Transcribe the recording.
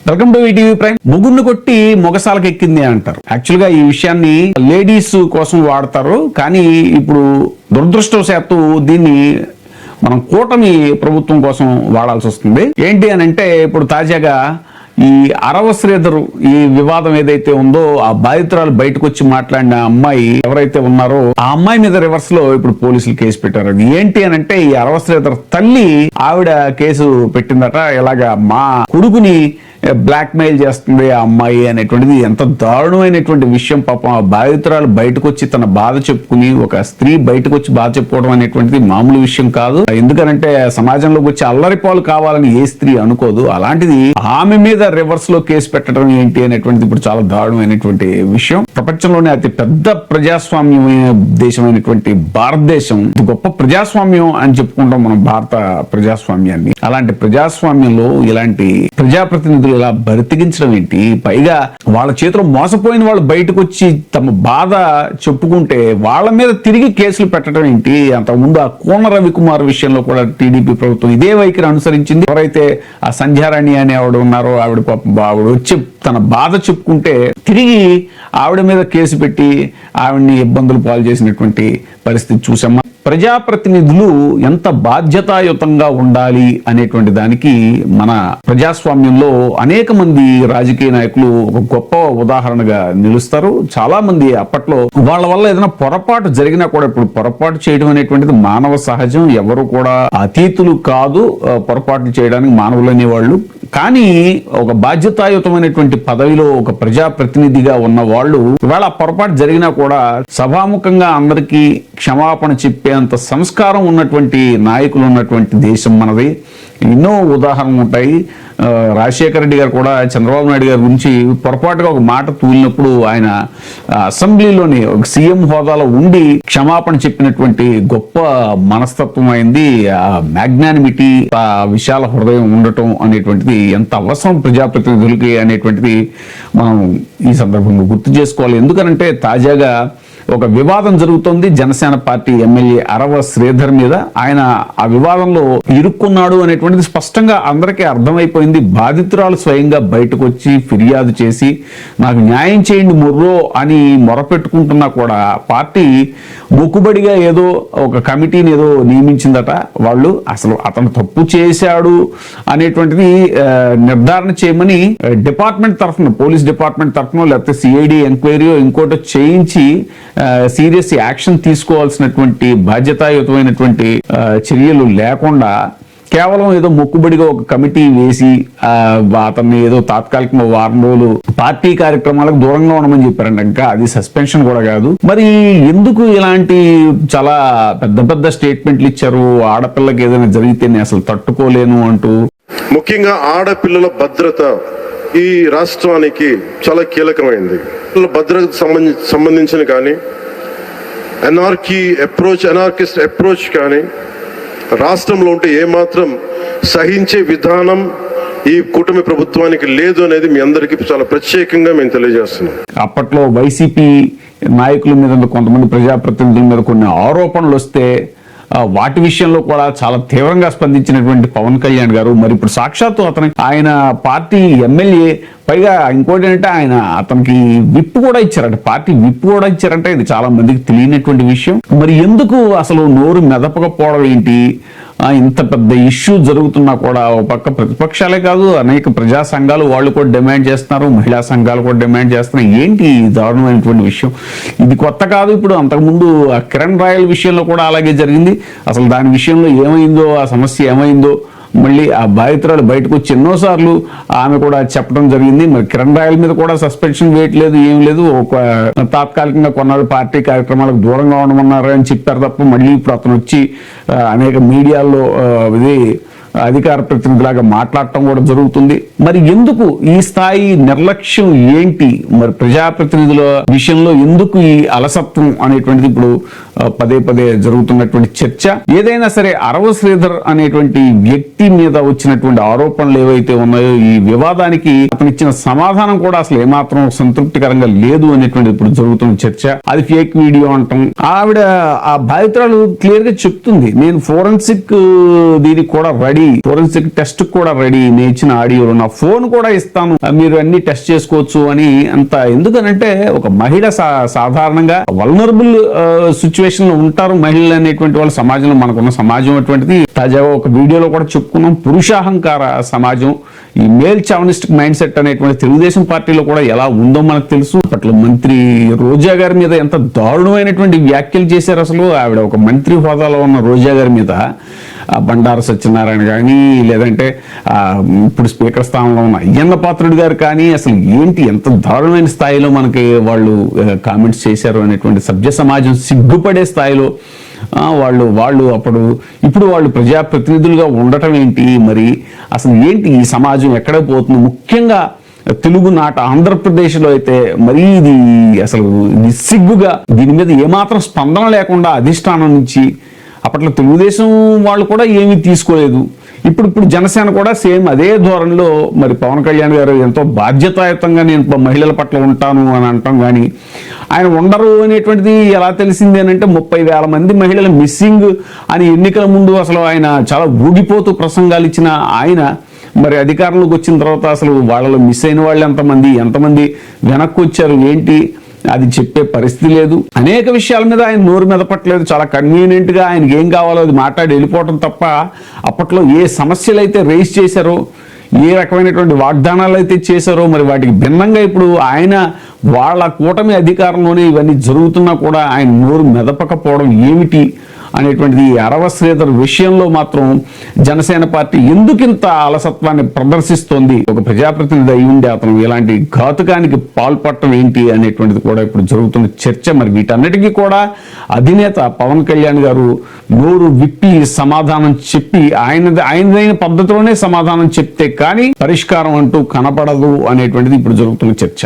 Welcome to ETV prime. ముగ్గురిని కొట్టి మొగసాలకు ఎక్కింది అంటారు. యాక్చువల్ గా ఈ విషయాన్ని లేడీస్ కోసం వాడతారు, కానీ ఇప్పుడు దురదృష్టవశాత్తు దీన్ని మనం కూటమి ప్రభుత్వం కోసం వాడాల్సి వస్తుంది. ఏంటి అని అంటే, ఇప్పుడు తాజాగా ఈ అరవ శ్రీధర్ ఈ వివాదం ఏదైతే ఉందో, ఆ బాధితురాలు బయటకు వచ్చి మాట్లాడిన అమ్మాయి ఎవరైతే ఉన్నారో ఆ అమ్మాయి మీద రివర్స్ లో ఇప్పుడు పోలీసులు కేసు పెట్టారు. అది ఏంటి అని అంటే, ఈ అరవ శ్రీధర్ తల్లి ఆవిడ కేసు పెట్టిందట. ఇలాగా మా కొడుకుని బ్లాక్ మెయిల్ చేస్తుంది ఆ అమ్మాయి అనేటువంటిది ఎంత దారుణమైనటువంటి విషయం. పాపం ఆ బాధితురాలు బయటకు వచ్చి తన బాధ చెప్పుకుని, ఒక స్త్రీ బయటకు వచ్చి బాధ చెప్పుకోవడం అనేటువంటిది మామూలు విషయం కాదు. ఎందుకనంటే సమాజంలోకి వచ్చి అల్లరిపాలు కావాలని ఏ స్త్రీ అనుకోదు. అలాంటిది ఆమె మీద రివర్స్ లో కేసు పెట్టడం ఏంటి అనేటువంటిది ఇప్పుడు చాలా దారుణమైనటువంటి విషయం. ప్రపంచంలోనే అతి పెద్ద ప్రజాస్వామ్యమైన దేశమైనటువంటి భారతదేశం, గొప్ప ప్రజాస్వామ్యం అని చెప్పుకుంటాం మనం భారత ప్రజాస్వామ్యాన్ని. అలాంటి ప్రజాస్వామ్యంలో ఇలాంటి ప్రజాప్రతినిధులు ఇలా బతికించడం ఏంటి? పైగా వాళ్ళ చేతిలో మోసపోయిన వాళ్ళు బయటకు వచ్చి తమ బాధ చెప్పుకుంటే వాళ్ళ మీద తిరిగి కేసులు పెట్టడం ఏంటి? అంతకుముందు ఆ కోన రవికుమార్ విషయంలో కూడా టీడీపీ ప్రభుత్వం ఇదే వైఖరి అనుసరించింది. ఎవరైతే ఆ సంధ్యారాణి అనే ఆవిడ ఉన్నారో, ఆవిడ వచ్చి తన బాధ చెప్పుకుంటే తిరిగి ఆవిడ మీద కేసు పెట్టి ఆవిడ్ని ఇబ్బందులు పాలు చేసినటువంటి పరిస్థితి చూసామా. ప్రజాప్రతినిధులు ఎంత బాధ్యతాయుతంగా ఉండాలి అనేటువంటి దానికి మన ప్రజాస్వామ్యంలో అనేక మంది రాజకీయ నాయకులు ఒక గొప్ప ఉదాహరణగా నిలుస్తారు. చాలా మంది అప్పట్లో వాళ్ళ వల్ల ఏదైనా పొరపాటు జరిగినా కూడా, ఇప్పుడు పొరపాటు చేయడం అనేటువంటిది మానవ సహజం, ఎవరు కూడా అతీతులు కాదు పొరపాట్లు చేయడానికి మానవులు అనేవాళ్ళు. కానీ ఒక బాధ్యతాయుతమైనటువంటి పదవిలో ఒక ప్రజాప్రతినిధిగా ఉన్న వాళ్ళు ఇవాళ పొరపాటు జరిగినా కూడా సభాముఖంగా అందరికీ క్షమాపణ చెప్పేంత సంస్కారం ఉన్నటువంటి నాయకులు ఉన్నటువంటి దేశం మనది. ఎన్నో ఉదాహరణలు ఉంటాయి. రాజశేఖర రెడ్డి గారు కూడా చంద్రబాబు నాయుడు గారి గురించి పొరపాటుగా ఒక మాట తూలినప్పుడు ఆయన అసెంబ్లీలోని ఒక సీఎం హోదాలో ఉండి క్షమాపణ చెప్పినటువంటి గొప్ప మనస్తత్వం అయింది. ఆ మ్యాగ్నానిమిటీ, ఆ విశాల హృదయం ఉండటం అనేటువంటిది ఎంత అవసరం ప్రజాప్రతినిధులకి అనేటువంటిది మనం ఈ సందర్భంగా గుర్తు చేసుకోవాలి. ఎందుకనంటే తాజాగా ఒక వివాదం జరుగుతోంది జనసేన పార్టీ ఎమ్మెల్యే అరవ శ్రీధర్ మీద. ఆయన ఆ వివాదంలో ఇరుక్కున్నాడు అనేటువంటిది స్పష్టంగా అందరికీ అర్థమైపోయింది. బాధితురాలు స్వయంగా బయటకు వచ్చి ఫిర్యాదు చేసి నాకు న్యాయం చేయండి మొర్రో అని మొరపెట్టుకుంటున్నా కూడా పార్టీ మొక్కుబడిగా ఏదో ఒక కమిటీని ఏదో నియమించిందట. వాళ్ళు అసలు అతను తప్పు చేశాడు అనేటువంటిది నిర్ధారణ చేయమని డిపార్ట్మెంట్ తరఫున, పోలీస్ డిపార్ట్మెంట్ తరఫున, లేకపోతే సిఐడి ఎంక్వైరీ ఇంకోటి చేయించి సీరియస్ యాక్షన్ తీసుకోవాల్సినటువంటి బాధ్యతాయుతమైనటువంటి చర్యలు లేకుండా కేవలం ఏదో మొక్కుబడిగా ఒక కమిటీ వేసి అతన్ని ఏదో తాత్కాలికంగా వారం రోజులు పార్టీ కార్యక్రమాలకు దూరంగా ఉండమని చెప్పారంట. ఇంకా అది సస్పెన్షన్ కూడా కాదు. మరి ఎందుకు ఇలాంటి చాలా పెద్ద పెద్ద స్టేట్మెంట్లు ఇచ్చారు? ఆడపిల్లకి ఏదైనా జరిగితే నేను అసలు తట్టుకోలేను అంటూ. ముఖ్యంగా ఆడపిల్లల భద్రత ఈ రాష్ట్రానికి చాలా కీలకమైంది. భద్రతకు సంబంధించిన కానీ ఎనార్కిస్ట్ అప్రోచ్ కానీ రాష్ట్రంలో ఉంటే ఏమాత్రం సహించే విధానం ఈ కూటమి ప్రభుత్వానికి లేదు అనేది మీ అందరికీ చాలా ప్రత్యేకంగా మేము తెలియజేస్తున్నాం. అప్పట్లో వైసీపీ నాయకుల మీద, కొంతమంది ప్రజాప్రతినిధుల మీద కొన్ని ఆరోపణలు వస్తే వాటి విషయంలో కూడా చాలా తీవ్రంగా స్పందించినటువంటి పవన్ కళ్యాణ్ గారు మరి ఇప్పుడు సాక్షాత్తు ఆయన పార్టీ ఎమ్మెల్యే, పైగా ఇంకోటి ఏంటంటే ఆయన అతనికి విప్ కూడా ఇచ్చారంట, పార్టీ విప్ కూడా ఇచ్చారంట. ఇది చాలా మందికి తెలియనటువంటి విషయం. మరి ఎందుకు అసలు నోరు మెదపకపోవడం ఏంటి? ఇంత పెద్ద ఇష్యూ జరుగుతున్నా కూడా ఒక పక్క ప్రతిపక్షాలే కాదు, అనేక ప్రజా సంఘాలు వాళ్ళు కూడా డిమాండ్ చేస్తున్నారు, మహిళా సంఘాలు కూడా డిమాండ్ చేస్తున్నాయి. ఏంటి దారుణమైనటువంటి విషయం? ఇది కొత్త కాదు. ఇప్పుడు అంతకుముందు కిరణ్ రాయల్ విషయంలో కూడా అలాగే జరిగింది. అసలు దాని విషయంలో ఏమైందో, ఆ సమస్య ఏమైందో మళ్ళీ ఆ బాధితురాలు బయటకు వచ్చి ఎన్నోసార్లు ఆమె కూడా చెప్పడం జరిగింది. మరి కిరణ్ రాయల్ మీద కూడా సస్పెన్షన్ వేయట్లేదు, ఏం లేదు, ఒక తాత్కాలికంగా కొన్నాళ్ళు పార్టీ కార్యక్రమాలకు దూరంగా ఉండమన్నారు అని చెప్పారు తప్ప మళ్ళీ ఇప్పుడు అతను వచ్చి అనేక మీడియాల్లో ఇది అధికార ప్రతినిధిలాగా మాట్లాడటం కూడా జరుగుతుంది. మరి ఎందుకు ఈ స్థాయి నిర్లక్ష్యం ఏంటి? మరి ప్రజాప్రతినిధుల విషయంలో ఎందుకు ఈ అలసత్వం అనేటువంటిది ఇప్పుడు పదే పదే జరుగుతున్నటువంటి చర్చ. ఏదైనా సరే అరవ శ్రీధర్ అనేటువంటి వ్యక్తి మీద వచ్చినటువంటి ఆరోపణలు ఏవైతే ఉన్నాయో ఈ వివాదానికి అతను ఇచ్చిన సమాధానం కూడా అసలు ఏమాత్రం సంతృప్తికరంగా లేదు అనేటువంటి ఇప్పుడు జరుగుతున్న చర్చ. అది ఫేక్ వీడియో అంటాం. ఆవిడ ఆ బాధితురాలు క్లియర్ గా చెప్తుంది, నేను ఫోరెన్సిక్ దీనికి కూడా రెడీ, ఫోరెన్సిక్ టెస్ట్ కూడా రెడీ, నేను ఇచ్చిన ఆడియోలో నా ఫోన్ కూడా ఇస్తాను, మీరు అన్ని టెస్ట్ చేసుకోవచ్చు అని. అంత ఎందుకనంటే ఒక మహిళ సాధారణంగా వల్నరబుల్ సిచ్యువేషన్ లో ఉంటారు మహిళలు అనేటువంటి వాళ్ళు. సమాజంలో మనకున్న సమాజం అటువంటిది. తాజాగా ఒక వీడియోలో కూడా చెప్పుకున్నాం, పురుషాహంకార సమాజం, ఈ మేల్ చావనిస్టిక్ మైండ్ సెట్ అనేటువంటి తెలుగుదేశం పార్టీలో కూడా ఎలా ఉందో మనకు తెలుసు. అప్పట్లో మంత్రి రోజా గారి మీద ఎంత దారుణమైనటువంటి వ్యాఖ్యలు చేశారు. అసలు ఆవిడ ఒక మంత్రి హోదాలో ఉన్న రోజా గారి మీద బండారు సత్యనారాయణ కానీ, లేదంటే ఇప్పుడు స్పీకర్ స్థానంలో ఉన్న అయ్యన్న పాత్రుడు గారు కానీ, అసలు ఏంటి ఎంత దారుణమైన స్థాయిలో మనకి వాళ్ళు కామెంట్స్ చేశారు అనేటువంటి సభ్య సమాజం సిగ్గుపడే స్థాయిలో వాళ్ళు ఇప్పుడు వాళ్ళు ప్రజాప్రతినిధులుగా ఉండటం ఏంటి, మరి అసలు ఏంటి ఈ సమాజం ఎక్కడ పోతుంది? ముఖ్యంగా తెలుగునాట ఆంధ్రప్రదేశ్లో అయితే మరీ ఇది అసలు నిస్సిగ్గుగా దీని మీద ఏమాత్రం స్పందన లేకుండా అధిష్టానం నుంచి అప్పట్లో తెలుగుదేశం వాళ్ళు కూడా ఏమీ తీసుకోలేదు. ఇప్పుడు జనసేన కూడా సేమ్ అదే ధోరణిలో మరి పవన్ కళ్యాణ్ గారు ఎంతో బాధ్యతాయుతంగా నేను మహిళల పట్ల ఉంటాను అని అంటాం, కానీ ఆయన ఉండరు అనేటువంటిది ఎలా తెలిసింది అని అంటే 30,000 మంది మహిళలు మిస్సింగ్ అని ఎన్నికల ముందు అసలు ఆయన చాలా ఊగిపోతూ ప్రసంగాలు ఇచ్చిన ఆయన మరి అధికారంలోకి వచ్చిన తర్వాత అసలు వాళ్ళలో మిస్ అయిన వాళ్ళు ఎంతమంది వెనక్కి వచ్చారు ఏంటి అది చెప్పే పరిస్థితి లేదు. అనేక విషయాల మీద ఆయన నోరు మెదపట్లేదు. చాలా కన్వీనియంట్ గా ఆయనకి ఏం కావాలో అది మాట్లాడి వెళ్ళిపోవటం తప్ప అప్పట్లో ఏ సమస్యలు అయితే రేస్ చేశారో, ఏ రకమైనటువంటి వాగ్దానాలు అయితే చేశారో మరి వాటికి భిన్నంగా ఇప్పుడు ఆయన వాళ్ళ కూటమి అధికారంలోనే ఇవన్నీ జరుగుతున్నా కూడా ఆయన నోరు మెదపకపోవడం ఏమిటి అనేటువంటిది అరవ శ్రీధర్ విషయంలో మాత్రం జనసేన పార్టీ ఎందుకింత అలసత్వాన్ని ప్రదర్శిస్తోంది? ఒక ప్రజాప్రతినిధి అయి ఉండి అతను ఇలాంటి ఘాతుకానికి పాల్పడటం ఏంటి అనేటువంటిది కూడా ఇప్పుడు జరుగుతున్న చర్చ. మరి వీటన్నిటికీ కూడా అధినేత పవన్ కళ్యాణ్ గారు నోరు విప్పి సమాధానం చెప్పి ఆయనదైన పద్ధతిలోనే సమాధానం చెప్తే కానీ పరిష్కారం అంటూ కనపడదు అనేటువంటిది ఇప్పుడు జరుగుతున్న చర్చ.